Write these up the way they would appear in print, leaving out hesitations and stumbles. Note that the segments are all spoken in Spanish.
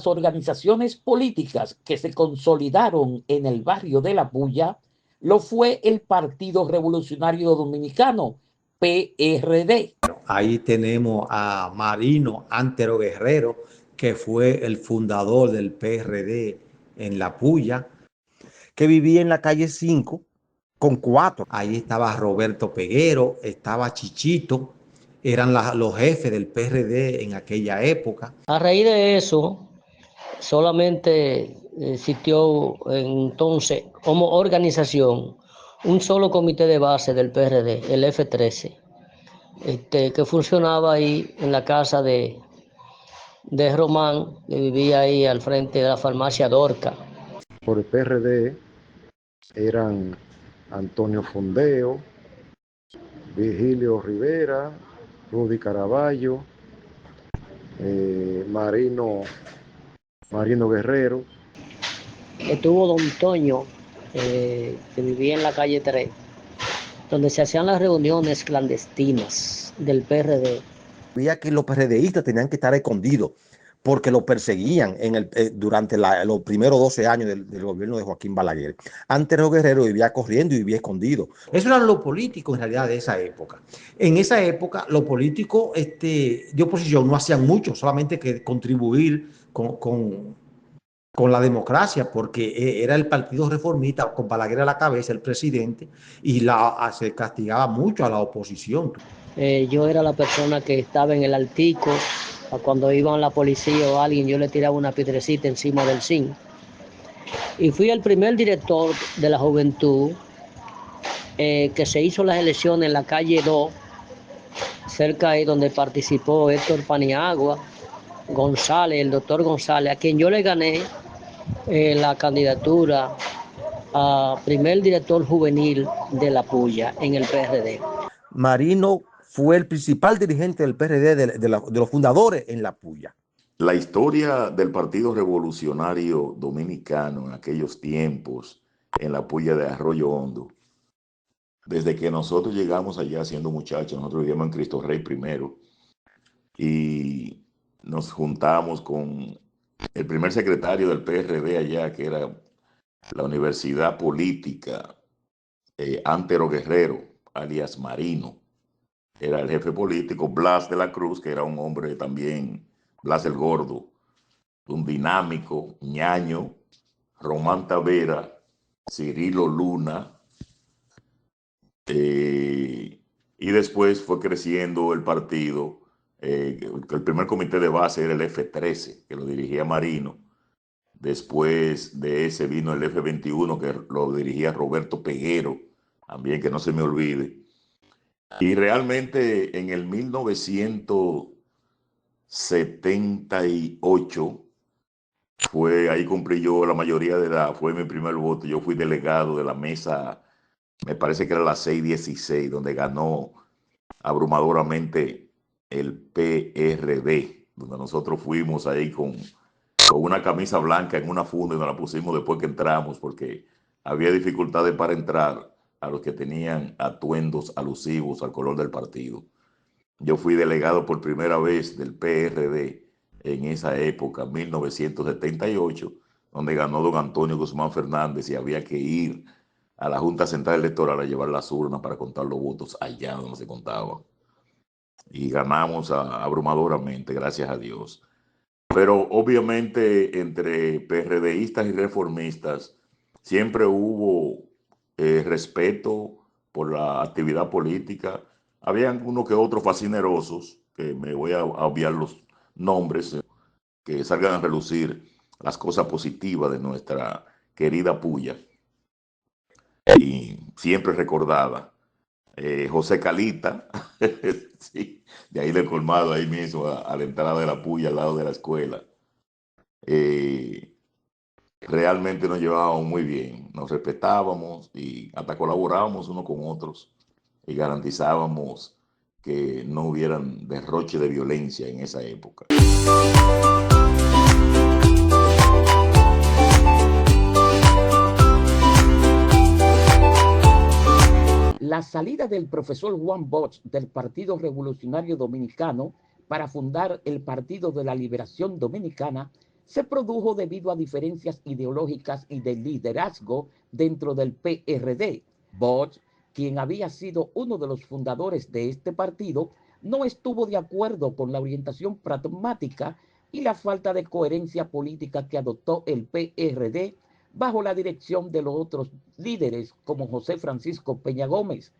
las organizaciones políticas que se consolidaron en el barrio de La Puya lo fue el Partido Revolucionario Dominicano, PRD. Ahí tenemos a Marino Antero Guerrero, que fue el fundador del PRD en La Puya, que vivía en la calle 5 con 4. Ahí estaba Roberto Peguero, estaba Chichito, eran los jefes del PRD en aquella época. A raíz de eso, solamente existió entonces como organización un solo comité de base del PRD, el F13, que funcionaba ahí en la casa de Román, que vivía ahí al frente de la farmacia Dorca. Por el PRD eran Antonio Fondeo, Virgilio Rivera, Rudy Caraballo, Marino Guerrero. Estuvo don Toño, que vivía en la calle 3, donde se hacían las reuniones clandestinas del PRD. Veía que los PRDistas tenían que estar escondidos porque lo perseguían durante los primeros 12 años del gobierno de Joaquín Balaguer. Antero Guerrero vivía corriendo y vivía escondido. Eso era lo político en realidad de esa época. En esa época, los políticos de oposición no hacían mucho, solamente que contribuir con la democracia, porque era el Partido Reformista, con Balaguer a la cabeza, el presidente, y se castigaba mucho a la oposición. Yo era la persona que estaba en el altico, cuando iban la policía o alguien, yo le tiraba una piedrecita encima del zinc. Y fui el primer director de la juventud que se hizo las elecciones en la calle 2, cerca ahí donde participó Héctor Paniagua, González, el doctor González, a quien yo le gané la candidatura a primer director juvenil de La Puya en el PRD. Marino fue el principal dirigente del PRD, de los fundadores en La Puya. La historia del Partido Revolucionario Dominicano en aquellos tiempos, en La Puya de Arroyo Hondo, desde que nosotros llegamos allá siendo muchachos, nosotros vivíamos en Cristo Rey primero, y nos juntamos con el primer secretario del PRD allá, que era la Universidad Política, Antero Guerrero, alias Marino. Era el jefe político, Blas de la Cruz, que era un hombre también, Blas el Gordo, un dinámico, ñaño, Román Tavera, Cirilo Luna, y después fue creciendo el partido. El primer comité de base era el F13, que lo dirigía Marino. Después de ese vino el F21, que lo dirigía Roberto Peguero, también, que no se me olvide. Y realmente en el 1978 ahí cumplí yo la mayoría de edad, fue mi primer voto. Yo fui delegado de la mesa, me parece que era la 616, donde ganó abrumadoramente el PRD, donde nosotros fuimos ahí con una camisa blanca en una funda y nos la pusimos después que entramos, porque había dificultades para entrar a los que tenían atuendos alusivos al color del partido. Yo fui delegado por primera vez del PRD en esa época, 1978, donde ganó don Antonio Guzmán Fernández, y había que ir a la Junta Central Electoral a llevar las urnas para contar los votos allá donde se contaban. Y ganamos abrumadoramente, gracias a Dios. Pero obviamente entre PRDistas y reformistas siempre hubo respeto por la actividad política. Había unos que otros fascinerosos, que me voy a obviar los nombres, que salgan a relucir las cosas positivas de nuestra querida Puya. Y siempre recordada. José Calita, sí, de ahí del colmado, ahí mismo, a la entrada de La Puya, al lado de la escuela. Realmente nos llevábamos muy bien, nos respetábamos y hasta colaborábamos unos con otros y garantizábamos que no hubieran derroche de violencia en esa época. La salida del profesor Juan Bosch del Partido Revolucionario Dominicano para fundar el Partido de la Liberación Dominicana se produjo debido a diferencias ideológicas y de liderazgo dentro del PRD. Bosch, quien había sido uno de los fundadores de este partido, no estuvo de acuerdo con la orientación pragmática y la falta de coherencia política que adoptó el PRD bajo la dirección de los otros líderes como José Francisco Peña Gómez.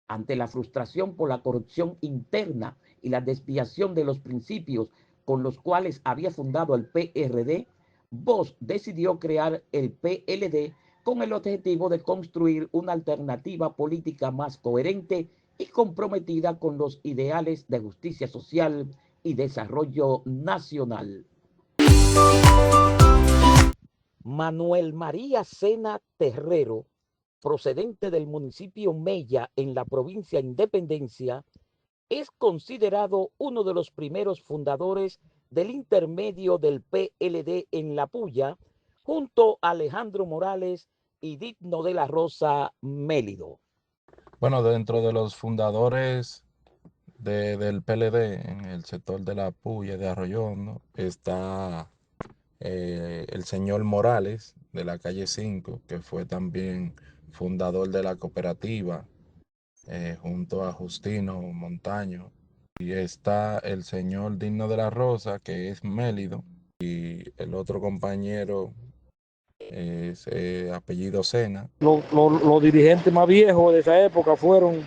Ante la frustración por la corrupción interna y la desviación de los principios con los cuales había fundado el PRD, Bosch decidió crear el PLD con el objetivo de construir una alternativa política más coherente y comprometida con los ideales de justicia social y desarrollo nacional. Manuel María Sena Terrero, procedente del municipio Mella en la provincia Independencia, es considerado uno de los primeros fundadores del intermedio del PLD en La Puya, junto a Alejandro Morales y Digno de la Rosa Mélido. Bueno, dentro de los fundadores del PLD en el sector de La Puya de Arroyo Hondo está el señor Morales de la calle 5, que fue también fundador de la cooperativa junto a Justino Montaño. Y está el señor Digno de la Rosa, que es Mélido, y el otro compañero es apellido Sena. Los dirigentes más viejos de esa época fueron,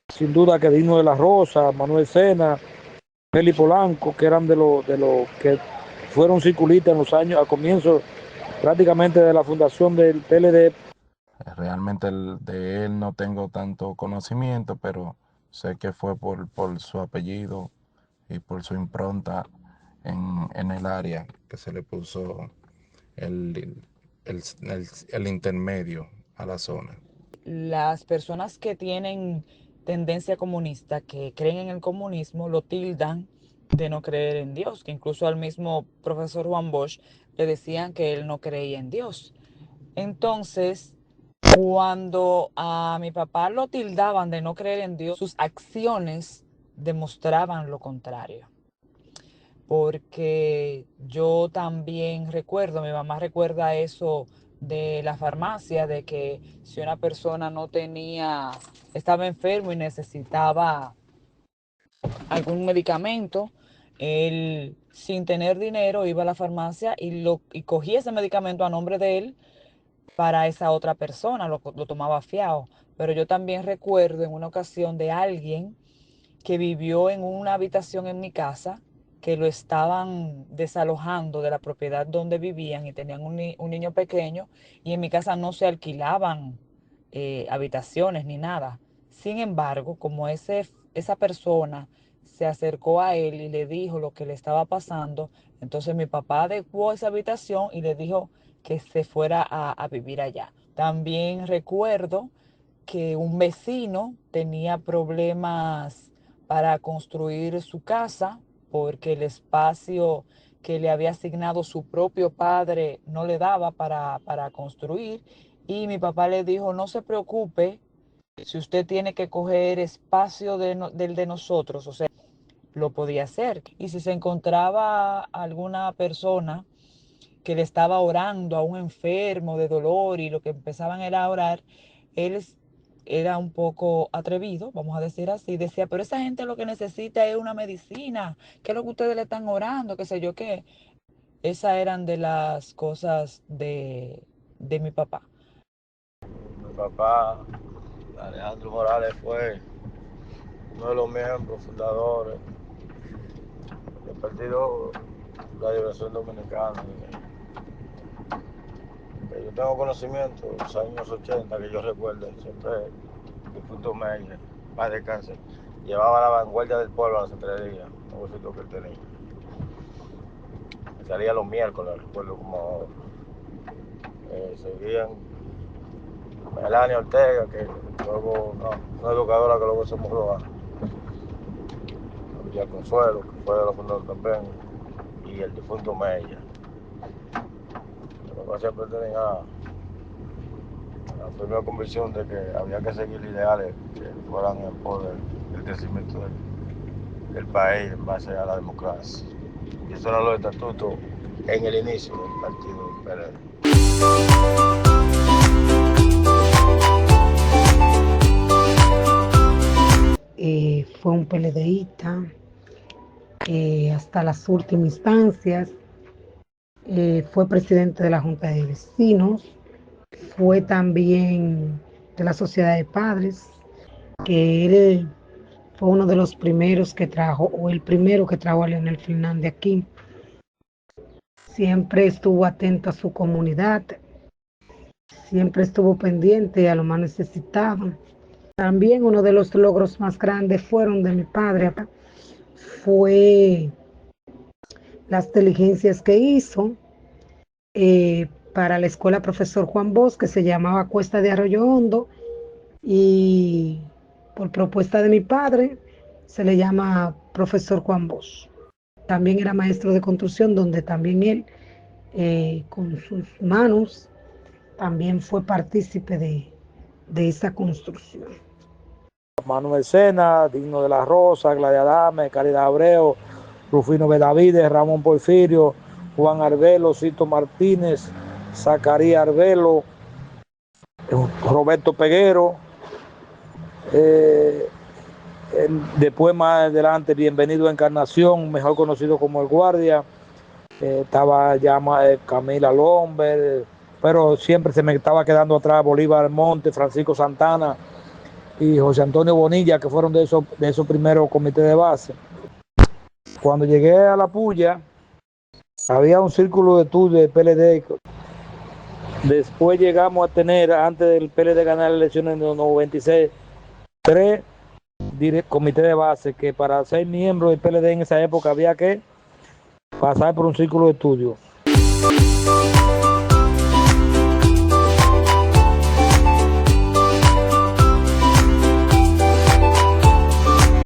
sin duda, que Digno de la Rosa, Manuel Sena, Feli Polanco, que eran de los que fueron circulistas en los años, a comienzo prácticamente de la fundación del PLD. Realmente de él no tengo tanto conocimiento, pero sé que fue por su apellido y por su impronta en el área que se le puso el intermedio a la zona. Las personas que tienen tendencia comunista, que creen en el comunismo, lo tildan de no creer en Dios, que incluso al mismo profesor Juan Bosch le decían que él no creía en Dios. Entonces, cuando a mi papá lo tildaban de no creer en Dios, sus acciones demostraban lo contrario. Porque yo también recuerdo, mi mamá recuerda eso de la farmacia, de que si una persona estaba enfermo y necesitaba algún medicamento, él sin tener dinero iba a la farmacia y cogía ese medicamento a nombre de él para esa otra persona, lo tomaba fiado. Pero yo también recuerdo en una ocasión de alguien que vivió en una habitación en mi casa, que lo estaban desalojando de la propiedad donde vivían y tenían un niño pequeño, y en mi casa no se alquilaban habitaciones ni nada. Sin embargo, como esa persona se acercó a él y le dijo lo que le estaba pasando, entonces mi papá adecuó esa habitación y le dijo que se fuera a vivir allá. También recuerdo que un vecino tenía problemas para construir su casa porque el espacio que le había asignado su propio padre no le daba para construir, y mi papá le dijo: no se preocupe, si usted tiene que coger espacio del de nosotros, o sea, lo podía hacer. Y si se encontraba alguna persona que le estaba orando a un enfermo de dolor y lo que empezaban era a orar, él era un poco atrevido, vamos a decir así, decía: pero esa gente lo que necesita es una medicina, ¿qué es lo que ustedes le están orando? Qué sé yo qué. Esas eran de las cosas de mi papá. Mi papá, Alejandro Morales, fue uno de los miembros fundadores del Partido La Liberación Dominicana. Yo tengo conocimiento de los años 80, que yo recuerdo, siempre el difunto Meyer, más de cáncer, llevaba la vanguardia del pueblo a la centralía, un bolsito que él tenía. Salía los miércoles, recuerdo como ahora. Seguían Melania Ortega, que luego, una educadora que luego se mudó a Villa Consuelo, que fue de los fundadores también, y el difunto Meyer. Mi papá siempre tenía la firme convicción de que había que seguir ideales que fueran en pos del crecimiento del país en base a la democracia. Y eso eran los estatutos en el inicio del partido del PRD. Fue un PLDista hasta las últimas instancias. Fue presidente de la Junta de Vecinos, fue también de la Sociedad de Padres, que él fue uno de los primeros que trajo, o el primero que trajo a Leonel Fernández aquí. Siempre estuvo atento a su comunidad, siempre estuvo pendiente a lo más necesitado. También uno de los logros más grandes fueron de mi padre, fue las diligencias que hizo para la escuela Profesor Juan Bosch, que se llamaba Cuesta de Arroyo Hondo, y por propuesta de mi padre se le llama Profesor Juan Bosch. También era maestro de construcción, donde también él, con sus manos, también fue partícipe de esa construcción. Manuel Sena, Digno de la Rosa, Gladia Adame, Caridad Abreu, Rufino Benavides, Ramón Porfirio, Juan Arbelo, Cito Martínez, Zacarías Arbelo, Roberto Peguero. Después más adelante, Bienvenido a Encarnación, mejor conocido como El Guardia. Estaba ya Camila Lomber, pero siempre se me estaba quedando atrás Bolívar Monte, Francisco Santana y José Antonio Bonilla, que fueron de esos primeros comités de base. Cuando llegué a La Puya, había un círculo de estudio del PLD. Después llegamos a tener, antes del PLD ganar las elecciones en el 96, 3 comités de base, que para ser miembro del PLD en esa época había que pasar por un círculo de estudio.